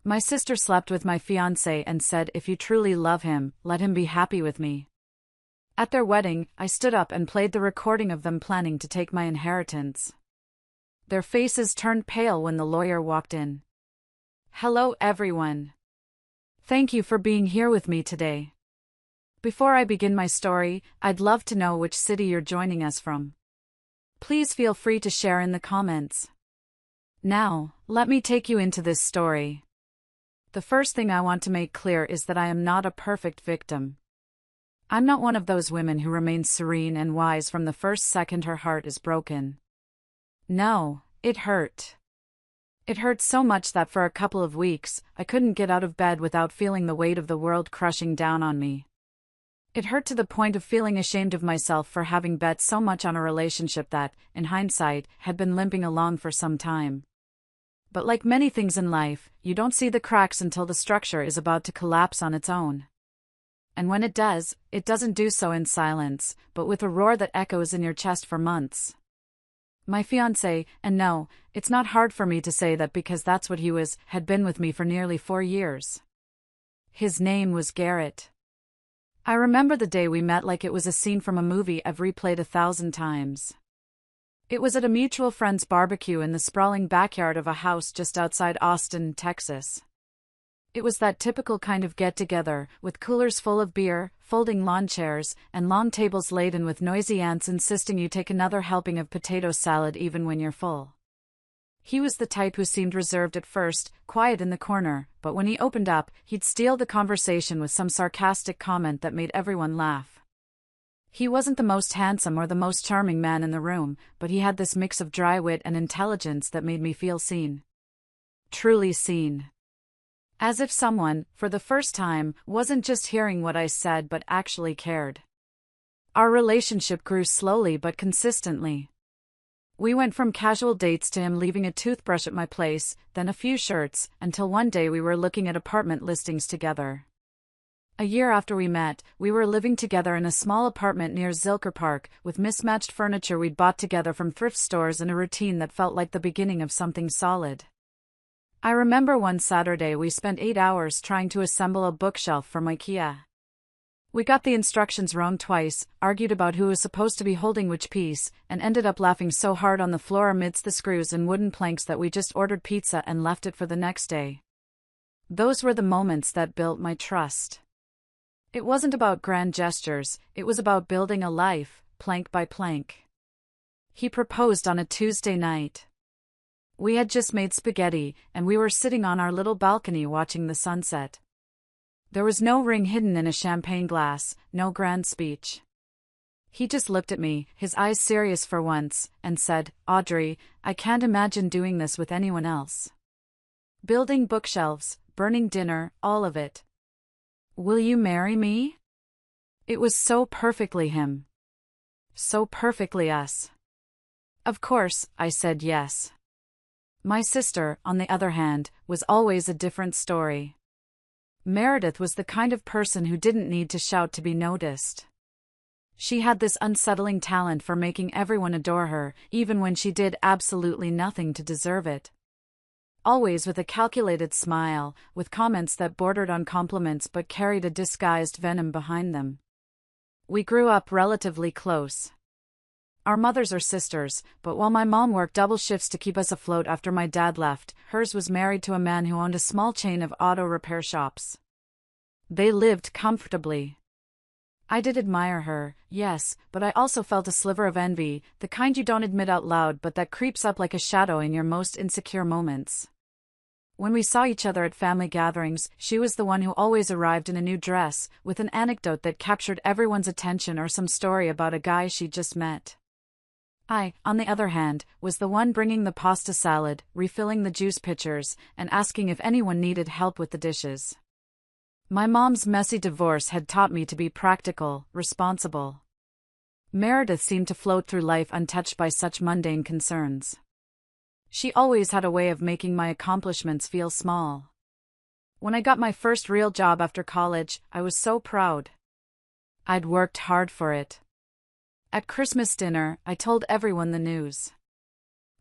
My sister slept with my fiancé and said if you truly love him, let him be happy with me. At their wedding, I stood up and played the recording of them planning to take my inheritance. Their faces turned pale when the lawyer walked in. Hello everyone. Thank you for being here with me today. Before I begin my story, I'd love to know which city you're joining us from. Please feel free to share in the comments. Now, let me take you into this story. The first thing I want to make clear is that I am not a perfect victim. I'm not one of those women who remains serene and wise from the first second her heart is broken. No, it hurt. It hurt so much that for a couple of weeks, I couldn't get out of bed without feeling the weight of the world crushing down on me. It hurt to the point of feeling ashamed of myself for having bet so much on a relationship that, in hindsight, had been limping along for some time. But like many things in life, you don't see the cracks until the structure is about to collapse on its own. And when it does, it doesn't do so in silence, but with a roar that echoes in your chest for months. My fiancé, and no, it's not hard for me to say that because that's what he was, had been with me for nearly 4 years. His name was Garrett. I remember the day we met like it was a scene from a movie I've replayed 1,000 times. It was at a mutual friend's barbecue in the sprawling backyard of a house just outside Austin, Texas. It was that typical kind of get-together, with coolers full of beer, folding lawn chairs, and long tables laden with noisy aunts insisting you take another helping of potato salad even when you're full. He was the type who seemed reserved at first, quiet in the corner, but when he opened up, he'd steal the conversation with some sarcastic comment that made everyone laugh. He wasn't the most handsome or the most charming man in the room, but he had this mix of dry wit and intelligence that made me feel seen. Truly seen. As if someone, for the first time, wasn't just hearing what I said but actually cared. Our relationship grew slowly but consistently. We went from casual dates to him leaving a toothbrush at my place, then a few shirts, until one day we were looking at apartment listings together. A year after we met, we were living together in a small apartment near Zilker Park, with mismatched furniture we'd bought together from thrift stores and a routine that felt like the beginning of something solid. I remember one Saturday we spent 8 hours trying to assemble a bookshelf from IKEA. We got the instructions wrong twice, argued about who was supposed to be holding which piece, and ended up laughing so hard on the floor amidst the screws and wooden planks that we just ordered pizza and left it for the next day. Those were the moments that built my trust. It wasn't about grand gestures, it was about building a life, plank by plank. He proposed on a Tuesday night. We had just made spaghetti, and we were sitting on our little balcony watching the sunset. There was no ring hidden in a champagne glass, no grand speech. He just looked at me, his eyes serious for once, and said, "Audrey, I can't imagine doing this with anyone else. Building bookshelves, burning dinner, all of it. Will you marry me?" It was so perfectly him. So perfectly us. Of course, I said yes. My sister, on the other hand, was always a different story. Meredith was the kind of person who didn't need to shout to be noticed. She had this unsettling talent for making everyone adore her, even when she did absolutely nothing to deserve it. Always with a calculated smile, with comments that bordered on compliments but carried a disguised venom behind them. We grew up relatively close. Our mothers are sisters, but while my mom worked double shifts to keep us afloat after my dad left, hers was married to a man who owned a small chain of auto repair shops. They lived comfortably. I did admire her, yes, but I also felt a sliver of envy, the kind you don't admit out loud but that creeps up like a shadow in your most insecure moments. When we saw each other at family gatherings, she was the one who always arrived in a new dress, with an anecdote that captured everyone's attention or some story about a guy she'd just met. I, on the other hand, was the one bringing the pasta salad, refilling the juice pitchers, and asking if anyone needed help with the dishes. My mom's messy divorce had taught me to be practical, responsible. Meredith seemed to float through life untouched by such mundane concerns. She always had a way of making my accomplishments feel small. When I got my first real job after college, I was so proud. I'd worked hard for it. At Christmas dinner, I told everyone the news.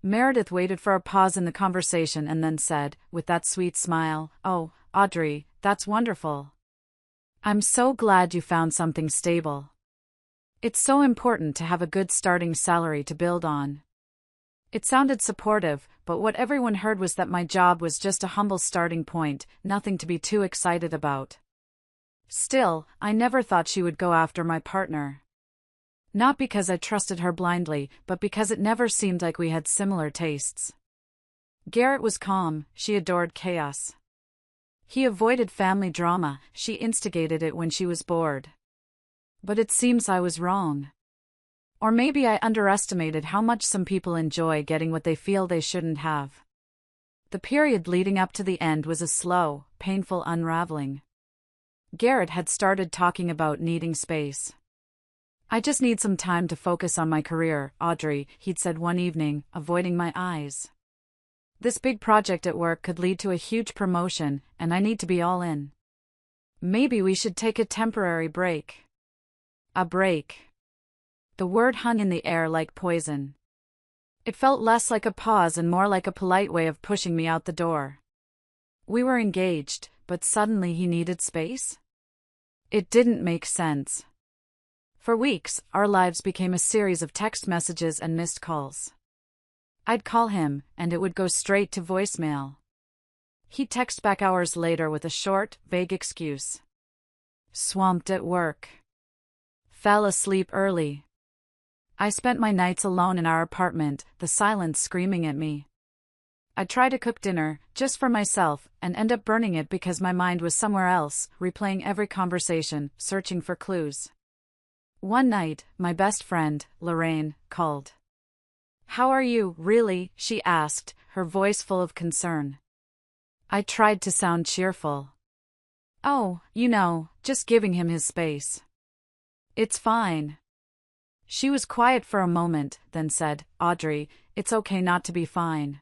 Meredith waited for a pause in the conversation and then said, with that sweet smile, "Oh, Audrey, that's wonderful. I'm so glad you found something stable. It's so important to have a good starting salary to build on." It sounded supportive, but what everyone heard was that my job was just a humble starting point, nothing to be too excited about. Still, I never thought she would go after my partner. Not because I trusted her blindly, but because it never seemed like we had similar tastes. Garrett was calm, she adored chaos. He avoided family drama, she instigated it when she was bored. But it seems I was wrong. Or maybe I underestimated how much some people enjoy getting what they feel they shouldn't have. The period leading up to the end was a slow, painful unraveling. Garrett had started talking about needing space. "I just need some time to focus on my career, Audrey," he'd said one evening, avoiding my eyes. "This big project at work could lead to a huge promotion, and I need to be all in. Maybe we should take a temporary break." A break. The word hung in the air like poison. It felt less like a pause and more like a polite way of pushing me out the door. We were engaged, but suddenly he needed space? It didn't make sense. For weeks, our lives became a series of text messages and missed calls. I'd call him, and it would go straight to voicemail. He'd text back hours later with a short, vague excuse. Swamped at work. Fell asleep early. I spent my nights alone in our apartment, the silence screaming at me. I'd try to cook dinner, just for myself, and end up burning it because my mind was somewhere else, replaying every conversation, searching for clues. One night, my best friend, Lorraine, called. "How are you, really?" she asked, her voice full of concern. I tried to sound cheerful. "Oh, just giving him his space. It's fine." She was quiet for a moment, then said, "Audrey, it's okay not to be fine."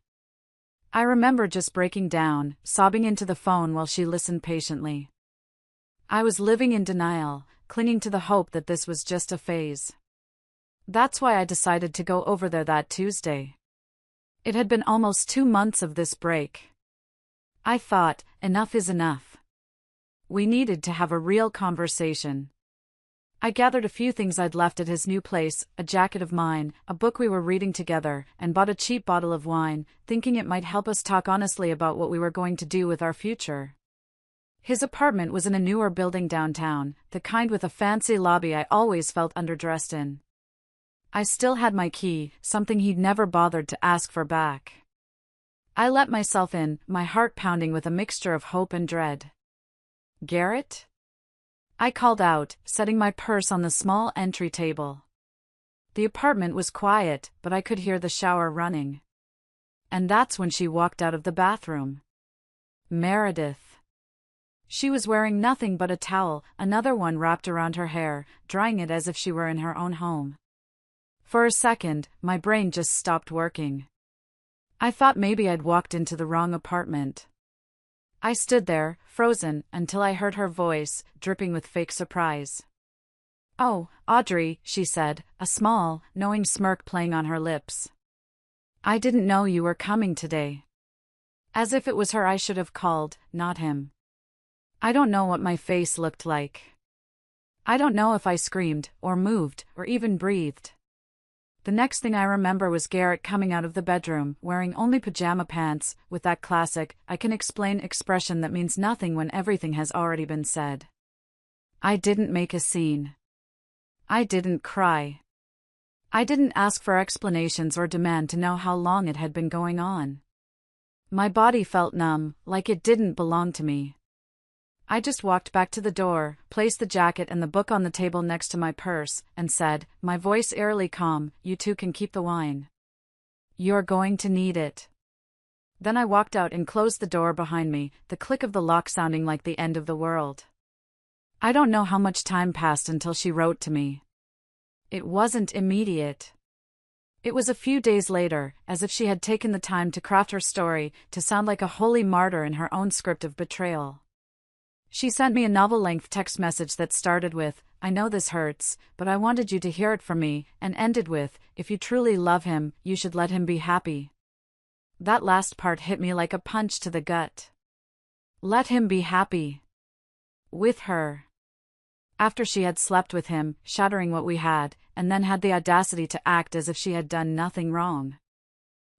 I remember just breaking down, sobbing into the phone while she listened patiently. I was living in denial, clinging to the hope that this was just a phase. That's why I decided to go over there that Tuesday. It had been almost 2 months of this break. I thought, enough is enough. We needed to have a real conversation. I gathered a few things I'd left at his new place, a jacket of mine, a book we were reading together, and bought a cheap bottle of wine, thinking it might help us talk honestly about what we were going to do with our future. His apartment was in a newer building downtown, the kind with a fancy lobby I always felt underdressed in. I still had my key, something he'd never bothered to ask for back. I let myself in, my heart pounding with a mixture of hope and dread. "Garrett?" I called out, setting my purse on the small entry table. The apartment was quiet, but I could hear the shower running. And that's when she walked out of the bathroom. Meredith. She was wearing nothing but a towel, another one wrapped around her hair, drying it as if she were in her own home. For a second, my brain just stopped working. I thought maybe I'd walked into the wrong apartment. I stood there, frozen, until I heard her voice, dripping with fake surprise. "Oh, Audrey," she said, a small, knowing smirk playing on her lips. "I didn't know you were coming today." As if it was her I should have called, not him. I don't know what my face looked like. I don't know if I screamed, or moved, or even breathed. The next thing I remember was Garrett coming out of the bedroom, wearing only pajama pants, with that classic, I can explain expression that means nothing when everything has already been said. I didn't make a scene. I didn't cry. I didn't ask for explanations or demand to know how long it had been going on. My body felt numb, like it didn't belong to me. I just walked back to the door, placed the jacket and the book on the table next to my purse, and said, my voice eerily calm, "You two can keep the wine. You're going to need it." Then I walked out and closed the door behind me, the click of the lock sounding like the end of the world. I don't know how much time passed until she wrote to me. It wasn't immediate. It was a few days later, as if she had taken the time to craft her story, to sound like a holy martyr in her own script of betrayal. She sent me a novel-length text message that started with, I know this hurts, but I wanted you to hear it from me," and ended with, "If you truly love him, you should let him be happy." That last part hit me like a punch to the gut. Let him be happy. With her. After she had slept with him, shattering what we had, and then had the audacity to act as if she had done nothing wrong.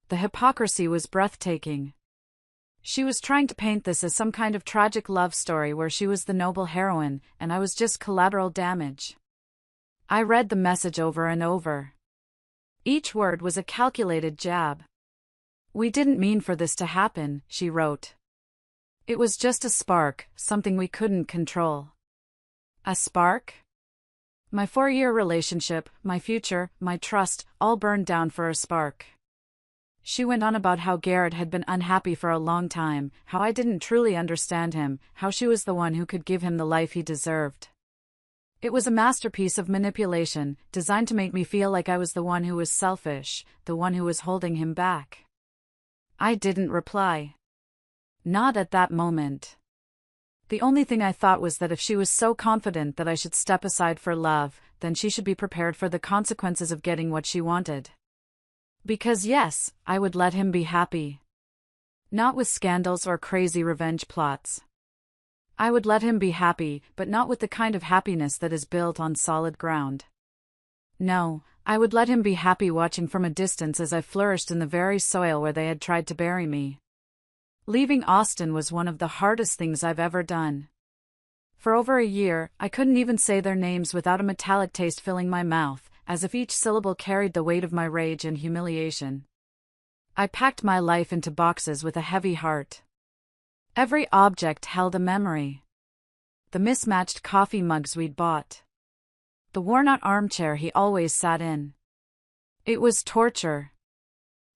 The hypocrisy was breathtaking. She was trying to paint this as some kind of tragic love story where she was the noble heroine, and I was just collateral damage. I read the message over and over. Each word was a calculated jab. "We didn't mean for this to happen," she wrote. "It was just a spark, something we couldn't control." A spark? My 4-year relationship, my future, my trust, all burned down for a spark. She went on about how Garrett had been unhappy for a long time, how I didn't truly understand him, how she was the one who could give him the life he deserved. It was a masterpiece of manipulation, designed to make me feel like I was the one who was selfish, the one who was holding him back. I didn't reply. Not at that moment. The only thing I thought was that if she was so confident that I should step aside for love, then she should be prepared for the consequences of getting what she wanted. Because yes, I would let him be happy. Not with scandals or crazy revenge plots. I would let him be happy, but not with the kind of happiness that is built on solid ground. No, I would let him be happy watching from a distance as I flourished in the very soil where they had tried to bury me. Leaving Austin was one of the hardest things I've ever done. For over a year, I couldn't even say their names without a metallic taste filling my mouth, as if each syllable carried the weight of my rage and humiliation. I packed my life into boxes with a heavy heart. Every object held a memory. The mismatched coffee mugs we'd bought. The worn-out armchair he always sat in. It was torture.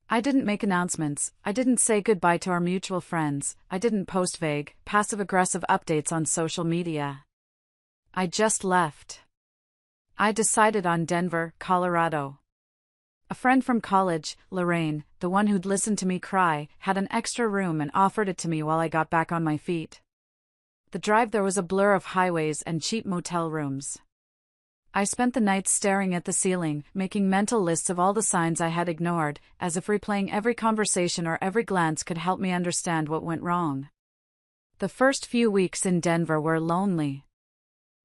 I didn't make announcements, I didn't say goodbye to our mutual friends, I didn't post vague, passive-aggressive updates on social media. I just left. I decided on Denver, Colorado. A friend from college, Lorraine, the one who'd listened to me cry, had an extra room and offered it to me while I got back on my feet. The drive there was a blur of highways and cheap motel rooms. I spent the night staring at the ceiling, making mental lists of all the signs I had ignored, as if replaying every conversation or every glance could help me understand what went wrong. The first few weeks in Denver were lonely.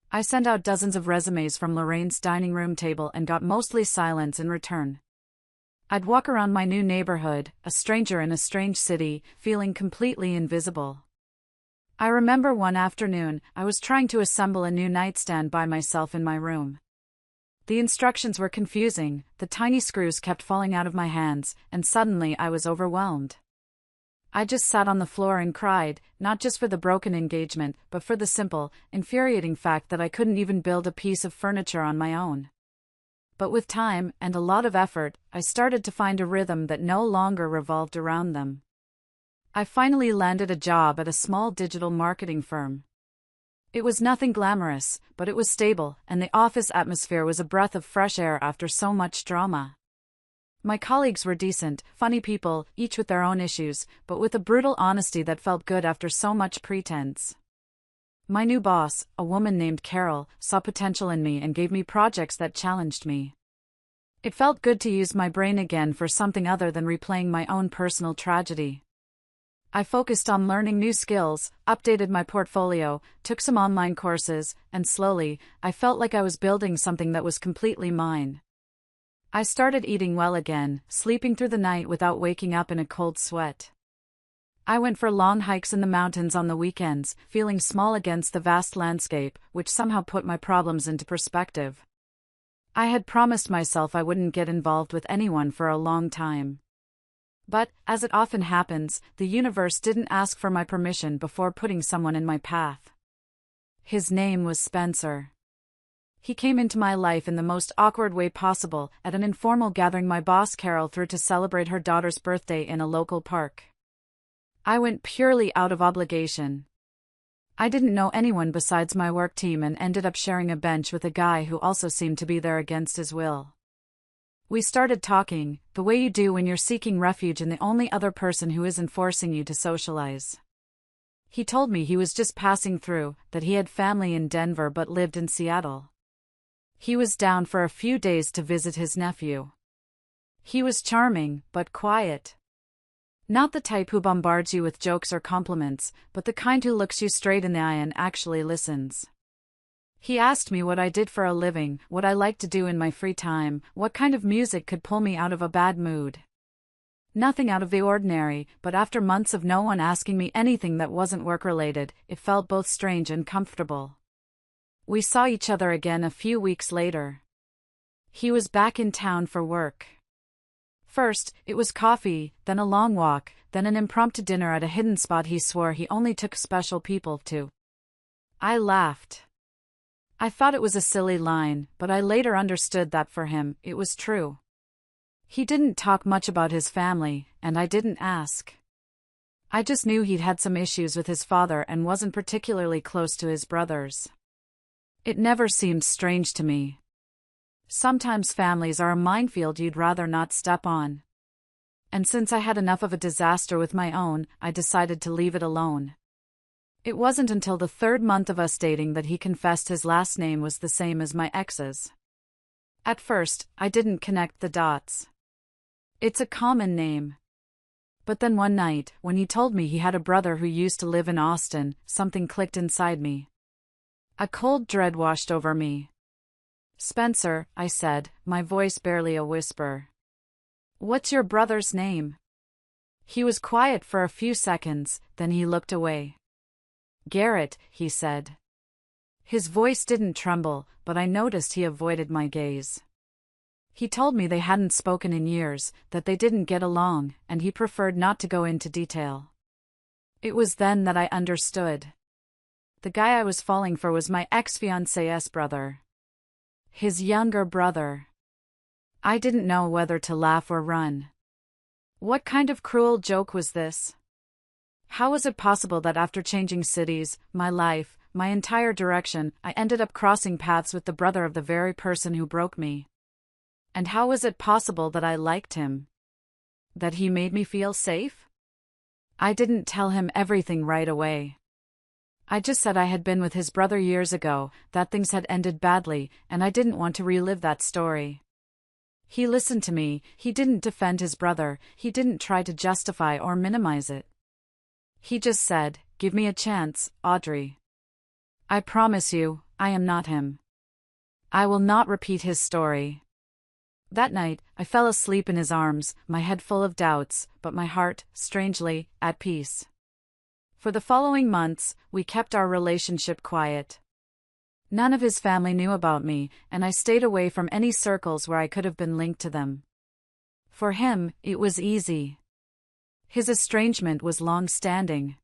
I sent out dozens of resumes from Lorraine's dining room table and got mostly silence in return. I'd walk around my new neighborhood, a stranger in a strange city, feeling completely invisible. I remember one afternoon, I was trying to assemble a new nightstand by myself in my room. The instructions were confusing, the tiny screws kept falling out of my hands, and suddenly I was overwhelmed. I just sat on the floor and cried, not just for the broken engagement, but for the simple, infuriating fact that I couldn't even build a piece of furniture on my own. But with time, and a lot of effort, I started to find a rhythm that no longer revolved around them. I finally landed a job at a small digital marketing firm. It was nothing glamorous, but it was stable, and the office atmosphere was a breath of fresh air after so much drama. My colleagues were decent, funny people, each with their own issues, but with a brutal honesty that felt good after so much pretense. My new boss, a woman named Carol, saw potential in me and gave me projects that challenged me. It felt good to use my brain again for something other than replaying my own personal tragedy. I focused on learning new skills, updated my portfolio, took some online courses, and slowly, I felt like I was building something that was completely mine. I started eating well again, sleeping through the night without waking up in a cold sweat. I went for long hikes in the mountains on the weekends, feeling small against the vast landscape, which somehow put my problems into perspective. I had promised myself I wouldn't get involved with anyone for a long time. But, as it often happens, the universe didn't ask for my permission before putting someone in my path. His name was Spencer. He came into my life in the most awkward way possible, at an informal gathering my boss Carol threw to celebrate her daughter's birthday in a local park. I went purely out of obligation. I didn't know anyone besides my work team and ended up sharing a bench with a guy who also seemed to be there against his will. We started talking, the way you do when you're seeking refuge in the only other person who isn't forcing you to socialize. He told me he was just passing through, that he had family in Denver but lived in Seattle. He was down for a few days to visit his nephew. He was charming, but quiet. Not the type who bombards you with jokes or compliments, but the kind who looks you straight in the eye and actually listens. He asked me what I did for a living, what I liked to do in my free time, what kind of music could pull me out of a bad mood. Nothing out of the ordinary, but after months of no one asking me anything that wasn't work-related, it felt both strange and comfortable. We saw each other again a few weeks later. He was back in town for work. First, it was coffee, then a long walk, then an impromptu dinner at a hidden spot he swore he only took special people to. I laughed. I thought it was a silly line, but I later understood that for him, it was true. He didn't talk much about his family, and I didn't ask. I just knew he'd had some issues with his father and wasn't particularly close to his brothers. It never seemed strange to me. Sometimes families are a minefield you'd rather not step on. And since I had enough of a disaster with my own, I decided to leave it alone. It wasn't until the 3rd month of us dating that he confessed his last name was the same as my ex's. At first, I didn't connect the dots. It's a common name. But then one night, when he told me he had a brother who used to live in Austin, something clicked inside me. A cold dread washed over me. "Spencer," I said, my voice barely a whisper. "What's your brother's name?" He was quiet for a few seconds, then he looked away. "Garrett," he said. His voice didn't tremble, but I noticed he avoided my gaze. He told me they hadn't spoken in years, that they didn't get along, and he preferred not to go into detail. It was then that I understood. The guy I was falling for was my ex-fiancé's brother. His younger brother. I didn't know whether to laugh or run. What kind of cruel joke was this? How was it possible that after changing cities, my life, my entire direction, I ended up crossing paths with the brother of the very person who broke me? And how was it possible that I liked him? That he made me feel safe? I didn't tell him everything right away. I just said I had been with his brother years ago, that things had ended badly, and I didn't want to relive that story. He listened to me, he didn't defend his brother, he didn't try to justify or minimize it. He just said, "Give me a chance, Audrey. I promise you, I am not him. I will not repeat his story." That night, I fell asleep in his arms, my head full of doubts, but my heart, strangely, at peace. For the following months, we kept our relationship quiet. None of his family knew about me, and I stayed away from any circles where I could have been linked to them. For him, it was easy. His estrangement was long-standing.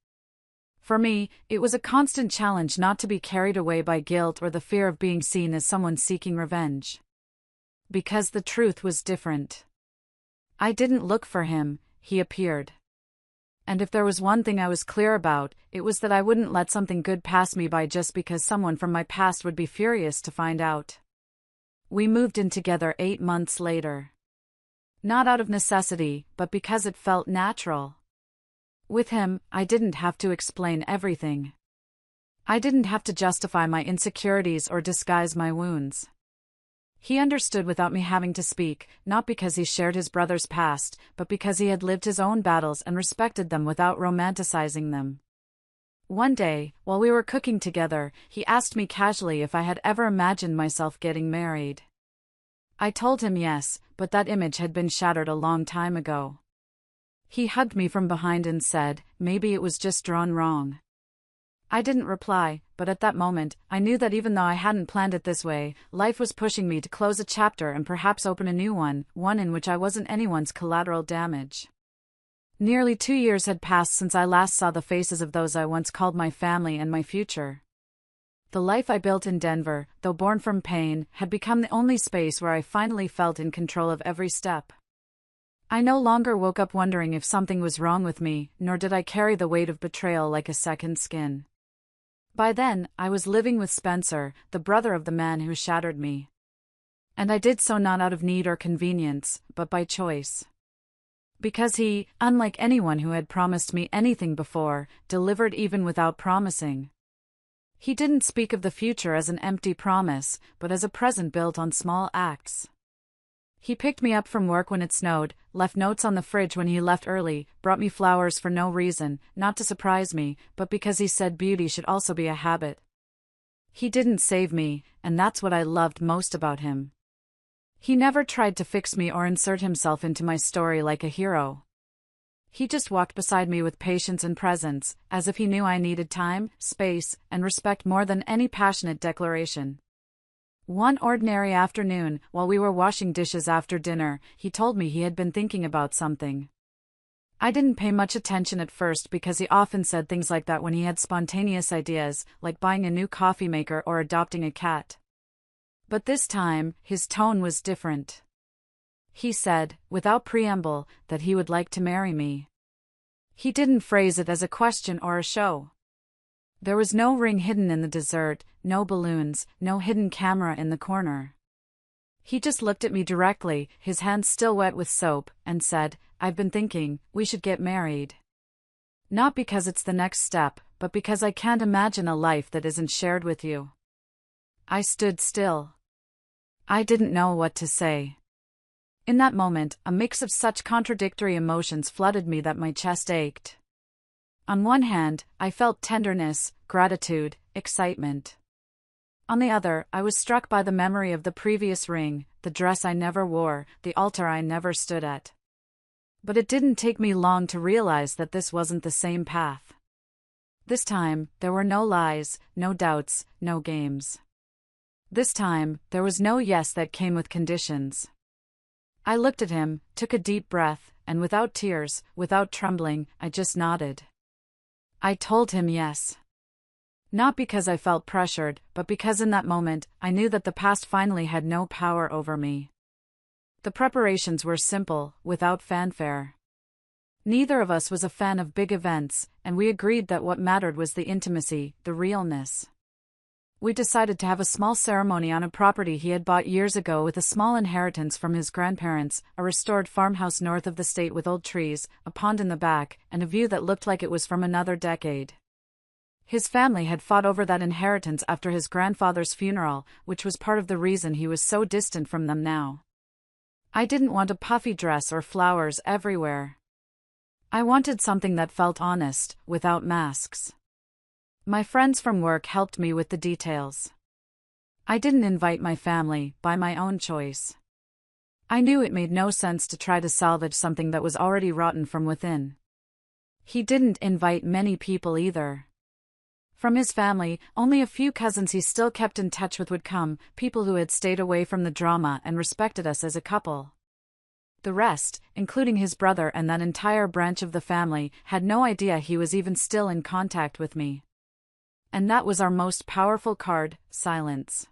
For me, it was a constant challenge not to be carried away by guilt or the fear of being seen as someone seeking revenge. Because the truth was different. I didn't look for him, he appeared. And if there was one thing I was clear about, it was that I wouldn't let something good pass me by just because someone from my past would be furious to find out. We moved in together 8 months later. Not out of necessity, but because it felt natural. With him, I didn't have to explain everything. I didn't have to justify my insecurities or disguise my wounds. He understood without me having to speak, not because he shared his brother's past, but because he had lived his own battles and respected them without romanticizing them. One day, while we were cooking together, he asked me casually if I had ever imagined myself getting married. I told him yes, but that image had been shattered a long time ago. He hugged me from behind and said, maybe it was just drawn wrong. I didn't reply, but at that moment, I knew that even though I hadn't planned it this way, life was pushing me to close a chapter and perhaps open a new one in which I wasn't anyone's collateral damage. Nearly 2 years had passed since I last saw the faces of those I once called my family and my future. The life I built in Denver, though born from pain, had become the only space where I finally felt in control of every step. I no longer woke up wondering if something was wrong with me, nor did I carry the weight of betrayal like a second skin. By then, I was living with Spencer, the brother of the man who shattered me. And I did so not out of need or convenience, but by choice. Because he, unlike anyone who had promised me anything before, delivered even without promising. He didn't speak of the future as an empty promise, but as a present built on small acts. He picked me up from work when it snowed, left notes on the fridge when he left early, brought me flowers for no reason, not to surprise me, but because he said beauty should also be a habit. He didn't save me, and that's what I loved most about him. He never tried to fix me or insert himself into my story like a hero. He just walked beside me with patience and presence, as if he knew I needed time, space, and respect more than any passionate declaration. One ordinary afternoon, while we were washing dishes after dinner, he told me he had been thinking about something. I didn't pay much attention at first because he often said things like that when he had spontaneous ideas, like buying a new coffee maker or adopting a cat. But this time, his tone was different. He said, without preamble, that he would like to marry me. He didn't phrase it as a question or a show. There was no ring hidden in the dessert, no balloons, no hidden camera in the corner. He just looked at me directly, his hands still wet with soap, and said, "I've been thinking, we should get married. Not because it's the next step, but because I can't imagine a life that isn't shared with you." I stood still. I didn't know what to say. In that moment, a mix of such contradictory emotions flooded me that my chest ached. On one hand, I felt tenderness, gratitude, excitement. On the other, I was struck by the memory of the previous ring, the dress I never wore, the altar I never stood at. But it didn't take me long to realize that this wasn't the same path. This time, there were no lies, no doubts, no games. This time, there was no yes that came with conditions. I looked at him, took a deep breath, and without tears, without trembling, I just nodded. I told him yes. Not because I felt pressured, but because in that moment, I knew that the past finally had no power over me. The preparations were simple, without fanfare. Neither of us was a fan of big events, and we agreed that what mattered was the intimacy, the realness. We decided to have a small ceremony on a property he had bought years ago with a small inheritance from his grandparents, a restored farmhouse north of the state with old trees, a pond in the back, and a view that looked like it was from another decade. His family had fought over that inheritance after his grandfather's funeral, which was part of the reason he was so distant from them now. I didn't want a puffy dress or flowers everywhere. I wanted something that felt honest, without masks. My friends from work helped me with the details. I didn't invite my family, by my own choice. I knew it made no sense to try to salvage something that was already rotten from within. He didn't invite many people either. From his family, only a few cousins he still kept in touch with would come, people who had stayed away from the drama and respected us as a couple. The rest, including his brother and that entire branch of the family, had no idea he was even still in contact with me. And that was our most powerful card, silence.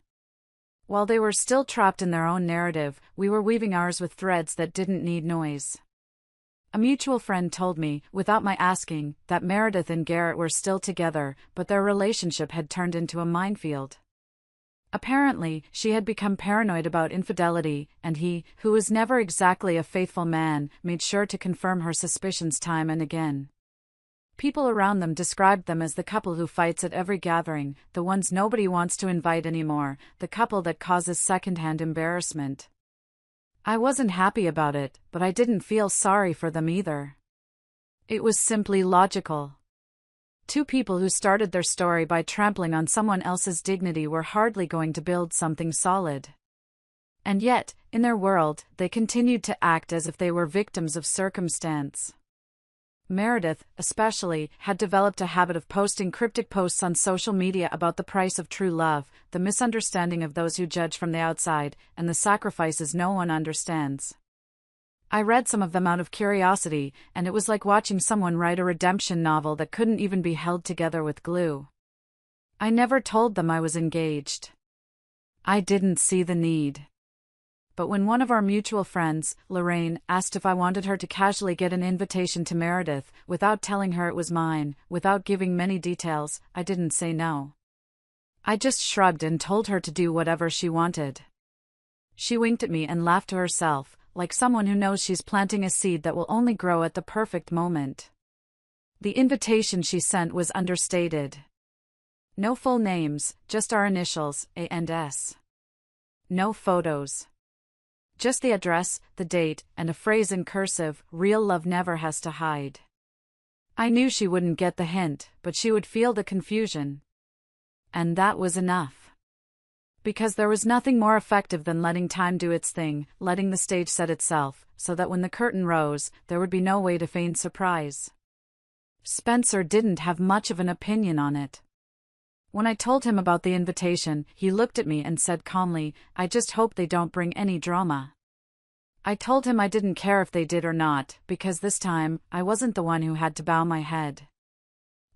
While they were still trapped in their own narrative, we were weaving ours with threads that didn't need noise. A mutual friend told me, without my asking, that Meredith and Garrett were still together, but their relationship had turned into a minefield. Apparently, she had become paranoid about infidelity, and he, who was never exactly a faithful man, made sure to confirm her suspicions time and again. People around them described them as the couple who fights at every gathering, the ones nobody wants to invite anymore, the couple that causes secondhand embarrassment. I wasn't happy about it, but I didn't feel sorry for them either. It was simply logical. Two people who started their story by trampling on someone else's dignity were hardly going to build something solid. And yet, in their world, they continued to act as if they were victims of circumstance. Meredith, especially, had developed a habit of posting cryptic posts on social media about the price of true love, the misunderstanding of those who judge from the outside, and the sacrifices no one understands. I read some of them out of curiosity, and it was like watching someone write a redemption novel that couldn't even be held together with glue. I never told them I was engaged. I didn't see the need. But when one of our mutual friends, Lorraine, asked if I wanted her to casually get an invitation to Meredith, without telling her it was mine, without giving many details, I didn't say no. I just shrugged and told her to do whatever she wanted. She winked at me and laughed to herself, like someone who knows she's planting a seed that will only grow at the perfect moment. The invitation she sent was understated. No full names, just our initials, A and S. No photos. Just the address, the date, and a phrase in cursive, "Real love never has to hide." I knew she wouldn't get the hint, but she would feel the confusion. And that was enough. Because there was nothing more effective than letting time do its thing, letting the stage set itself, so that when the curtain rose, there would be no way to feign surprise. Spencer didn't have much of an opinion on it. When I told him about the invitation, he looked at me and said calmly, "I just hope they don't bring any drama." I told him I didn't care if they did or not, because this time, I wasn't the one who had to bow my head.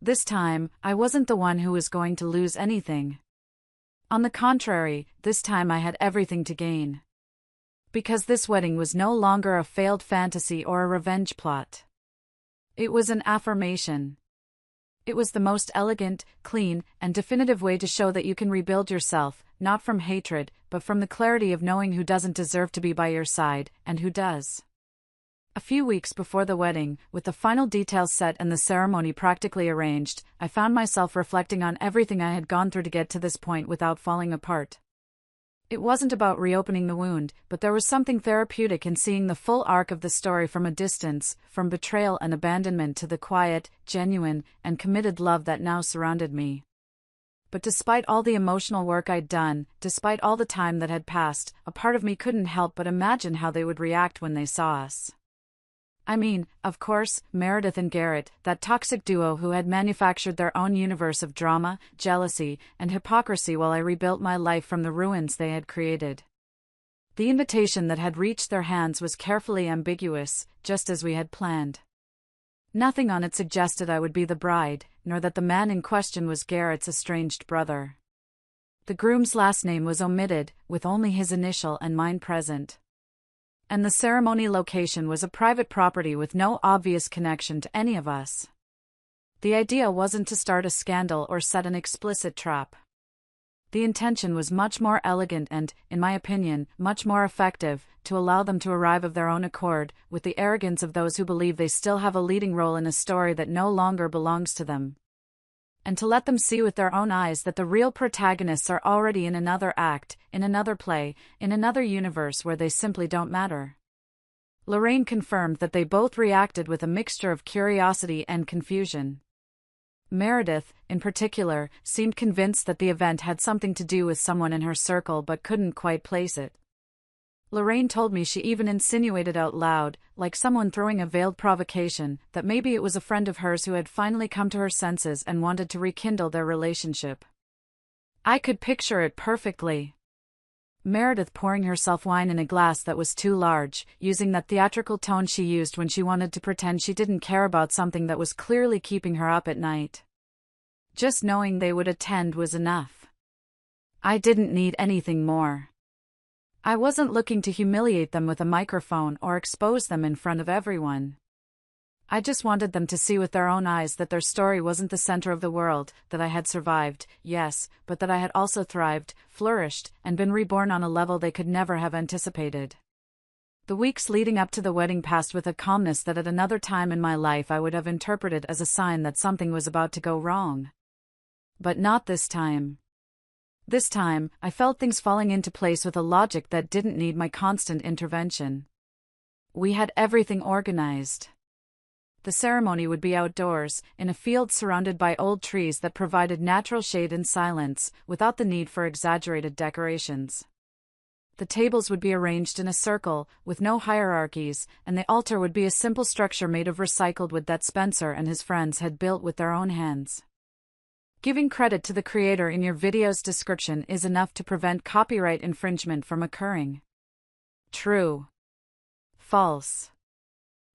This time, I wasn't the one who was going to lose anything. On the contrary, this time I had everything to gain. Because this wedding was no longer a failed fantasy or a revenge plot. It was an affirmation. It was the most elegant, clean, and definitive way to show that you can rebuild yourself, not from hatred, but from the clarity of knowing who doesn't deserve to be by your side, and who does. A few weeks before the wedding, with the final details set and the ceremony practically arranged, I found myself reflecting on everything I had gone through to get to this point without falling apart. It wasn't about reopening the wound, but there was something therapeutic in seeing the full arc of the story from a distance, from betrayal and abandonment to the quiet, genuine, and committed love that now surrounded me. But despite all the emotional work I'd done, despite all the time that had passed, a part of me couldn't help but imagine how they would react when they saw us. I mean, of course, Meredith and Garrett, that toxic duo who had manufactured their own universe of drama, jealousy, and hypocrisy while I rebuilt my life from the ruins they had created. The invitation that had reached their hands was carefully ambiguous, just as we had planned. Nothing on it suggested I would be the bride, nor that the man in question was Garrett's estranged brother. The groom's last name was omitted, with only his initial and mine present. And the ceremony location was a private property with no obvious connection to any of us. The idea wasn't to start a scandal or set an explicit trap. The intention was much more elegant and, in my opinion, much more effective, to allow them to arrive of their own accord, with the arrogance of those who believe they still have a leading role in a story that no longer belongs to them. And to let them see with their own eyes that the real protagonists are already in another act, in another play, in another universe where they simply don't matter. Lorraine confirmed that they both reacted with a mixture of curiosity and confusion. Meredith, in particular, seemed convinced that the event had something to do with someone in her circle but couldn't quite place it. Lorraine told me she even insinuated out loud, like someone throwing a veiled provocation, that maybe it was a friend of hers who had finally come to her senses and wanted to rekindle their relationship. I could picture it perfectly. Meredith pouring herself wine in a glass that was too large, using that theatrical tone she used when she wanted to pretend she didn't care about something that was clearly keeping her up at night. Just knowing they would attend was enough. I didn't need anything more. I wasn't looking to humiliate them with a microphone or expose them in front of everyone. I just wanted them to see with their own eyes that their story wasn't the center of the world, that I had survived, yes, but that I had also thrived, flourished, and been reborn on a level they could never have anticipated. The weeks leading up to the wedding passed with a calmness that at another time in my life I would have interpreted as a sign that something was about to go wrong. But not this time. This time, I felt things falling into place with a logic that didn't need my constant intervention. We had everything organized. The ceremony would be outdoors, in a field surrounded by old trees that provided natural shade and silence, without the need for exaggerated decorations. The tables would be arranged in a circle, with no hierarchies, and the altar would be a simple structure made of recycled wood that Spencer and his friends had built with their own hands. Giving credit to the creator in your video's description is enough to prevent copyright infringement from occurring. True. False.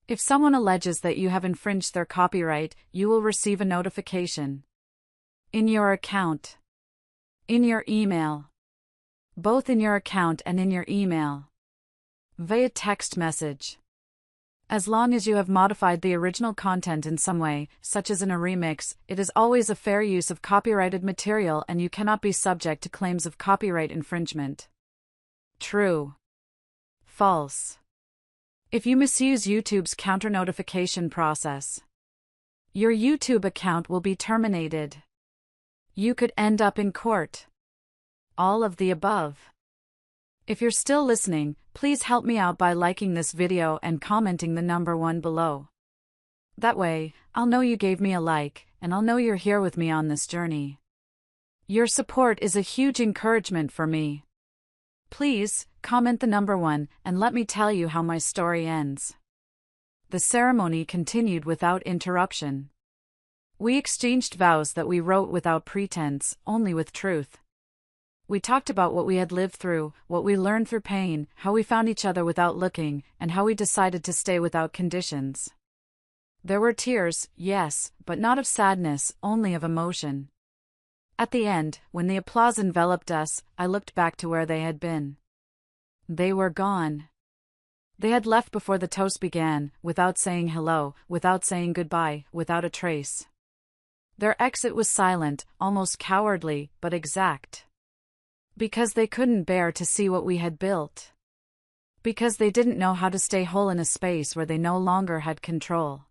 If someone alleges that you have infringed their copyright, you will receive a notification. In your account. In your email. Both in your account and in your email. Via text message. As long as you have modified the original content in some way, such as in a remix, it is always a fair use of copyrighted material and you cannot be subject to claims of copyright infringement. True. False. If you misuse YouTube's counter-notification process, your YouTube account will be terminated. You could end up in court. All of the above. If you're still listening, please help me out by liking this video and commenting the number 1 below. That way, I'll know you gave me a like, and I'll know you're here with me on this journey. Your support is a huge encouragement for me. Please, comment the number 1, and let me tell you how my story ends. The ceremony continued without interruption. We exchanged vows that we wrote without pretense, only with truth. We talked about what we had lived through, what we learned through pain, how we found each other without looking, and how we decided to stay without conditions. There were tears, yes, but not of sadness, only of emotion. At the end, when the applause enveloped us, I looked back to where they had been. They were gone. They had left before the toast began, without saying hello, without saying goodbye, without a trace. Their exit was silent, almost cowardly, but exact. Because they couldn't bear to see what we had built. Because they didn't know how to stay whole in a space where they no longer had control.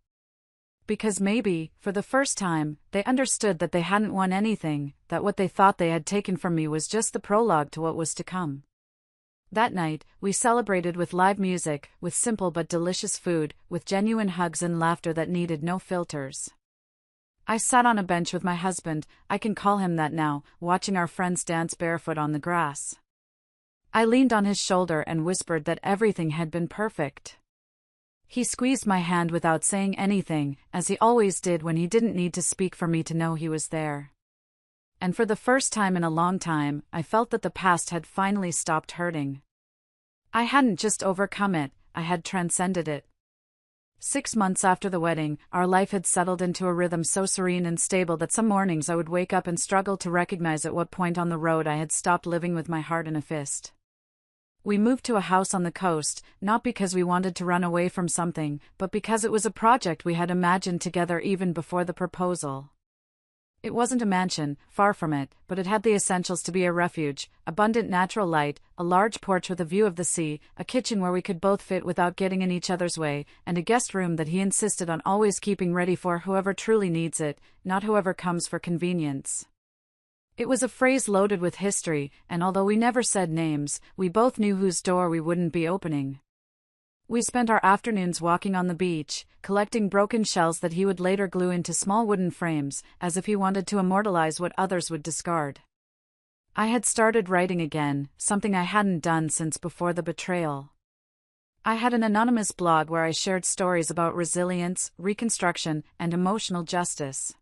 Because maybe, for the first time, they understood that they hadn't won anything, that what they thought they had taken from me was just the prologue to what was to come. That night, we celebrated with live music, with simple but delicious food, with genuine hugs and laughter that needed no filters. I sat on a bench with my husband, I can call him that now, watching our friends dance barefoot on the grass. I leaned on his shoulder and whispered that everything had been perfect. He squeezed my hand without saying anything, as he always did when he didn't need to speak for me to know he was there. And for the first time in a long time, I felt that the past had finally stopped hurting. I hadn't just overcome it, I had transcended it. 6 months after the wedding, our life had settled into a rhythm so serene and stable that some mornings I would wake up and struggle to recognize at what point on the road I had stopped living with my heart in a fist. We moved to a house on the coast, not because we wanted to run away from something, but because it was a project we had imagined together even before the proposal. It wasn't a mansion, far from it, but it had the essentials to be a refuge: abundant natural light, a large porch with a view of the sea, a kitchen where we could both fit without getting in each other's way, and a guest room that he insisted on always keeping ready for whoever truly needs it, not whoever comes for convenience. It was a phrase loaded with history, and although we never said names, we both knew whose door we wouldn't be opening. We spent our afternoons walking on the beach, collecting broken shells that he would later glue into small wooden frames, as if he wanted to immortalize what others would discard. I had started writing again, something I hadn't done since before the betrayal. I had an anonymous blog where I shared stories about resilience, reconstruction, and emotional justice.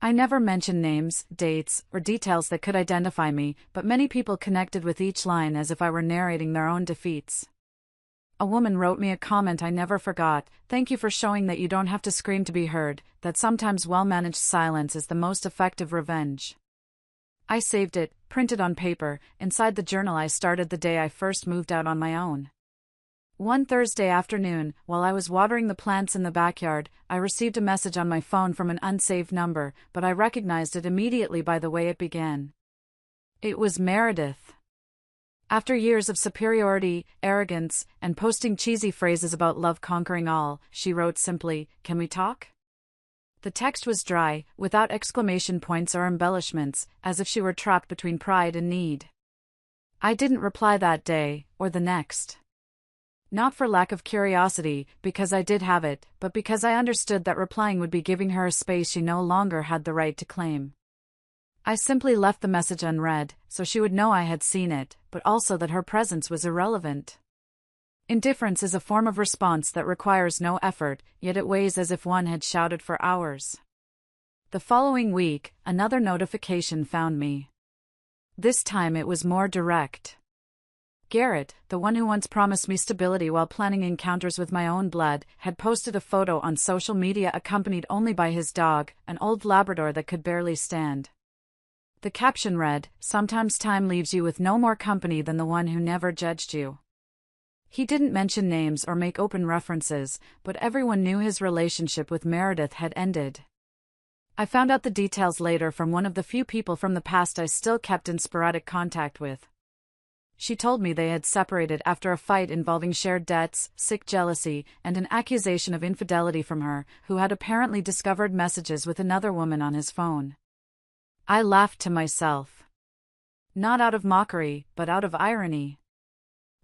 I never mentioned names, dates, or details that could identify me, but many people connected with each line as if I were narrating their own defeats. A woman wrote me a comment I never forgot: "Thank you for showing that you don't have to scream to be heard, that sometimes well-managed silence is the most effective revenge." I saved it, printed on paper, inside the journal I started the day I first moved out on my own. One Thursday afternoon, while I was watering the plants in the backyard, I received a message on my phone from an unsaved number, but I recognized it immediately by the way it began. It was Meredith. After years of superiority, arrogance, and posting cheesy phrases about love conquering all, she wrote simply, "Can we talk?" The text was dry, without exclamation points or embellishments, as if she were trapped between pride and need. I didn't reply that day, or the next. Not for lack of curiosity, because I did have it, but because I understood that replying would be giving her a space she no longer had the right to claim. I simply left the message unread, so she would know I had seen it, but also that her presence was irrelevant. Indifference is a form of response that requires no effort, yet it weighs as if one had shouted for hours. The following week, another notification found me. This time it was more direct. Garrett, the one who once promised me stability while planning encounters with my own blood, had posted a photo on social media accompanied only by his dog, an old Labrador that could barely stand. The caption read, "Sometimes time leaves you with no more company than the one who never judged you." He didn't mention names or make open references, but everyone knew his relationship with Meredith had ended. I found out the details later from one of the few people from the past I still kept in sporadic contact with. She told me they had separated after a fight involving shared debts, sick jealousy, and an accusation of infidelity from her, who had apparently discovered messages with another woman on his phone. I laughed to myself. Not out of mockery, but out of irony.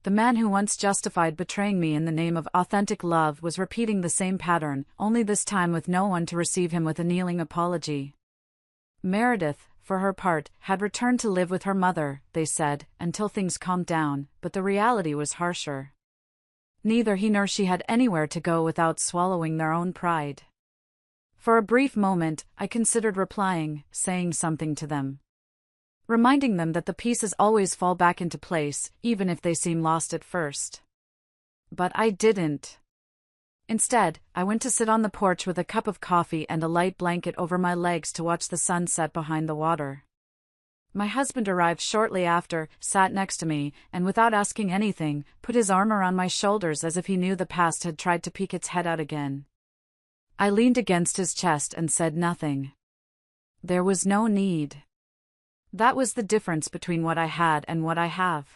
The man who once justified betraying me in the name of authentic love was repeating the same pattern, only this time with no one to receive him with a kneeling apology. Meredith, for her part, had returned to live with her mother, they said, until things calmed down, but the reality was harsher. Neither he nor she had anywhere to go without swallowing their own pride. For a brief moment, I considered replying, saying something to them, reminding them that the pieces always fall back into place, even if they seem lost at first. But I didn't. Instead, I went to sit on the porch with a cup of coffee and a light blanket over my legs to watch the sun set behind the water. My husband arrived shortly after, sat next to me, and without asking anything, put his arm around my shoulders as if he knew the past had tried to peek its head out again. I leaned against his chest and said nothing. There was no need. That was the difference between what I had and what I have.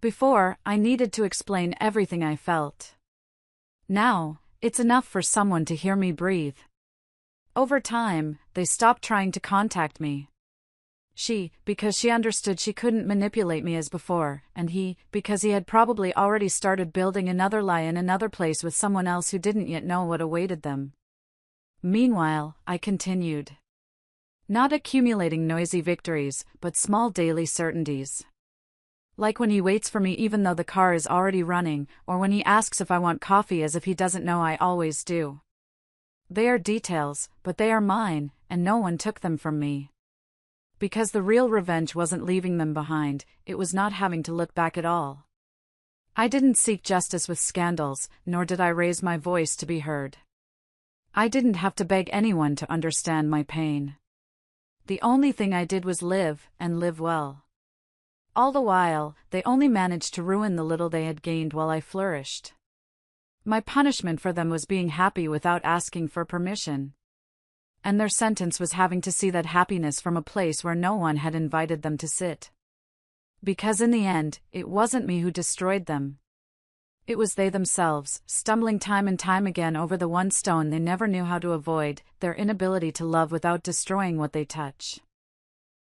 Before, I needed to explain everything I felt. Now, it's enough for someone to hear me breathe. Over time, they stopped trying to contact me. She, because she understood she couldn't manipulate me as before, and he, because he had probably already started building another lie in another place with someone else who didn't yet know what awaited them. Meanwhile, I continued. Not accumulating noisy victories, but small daily certainties. Like when he waits for me even though the car is already running, or when he asks if I want coffee as if he doesn't know I always do. They are details, but they are mine, and no one took them from me. Because the real revenge wasn't leaving them behind, it was not having to look back at all. I didn't seek justice with scandals, nor did I raise my voice to be heard. I didn't have to beg anyone to understand my pain. The only thing I did was live, and live well. All the while, they only managed to ruin the little they had gained while I flourished. My punishment for them was being happy without asking for permission. And their sentence was having to see that happiness from a place where no one had invited them to sit. Because in the end, it wasn't me who destroyed them. It was they themselves, stumbling time and time again over the one stone they never knew how to avoid, their inability to love without destroying what they touch.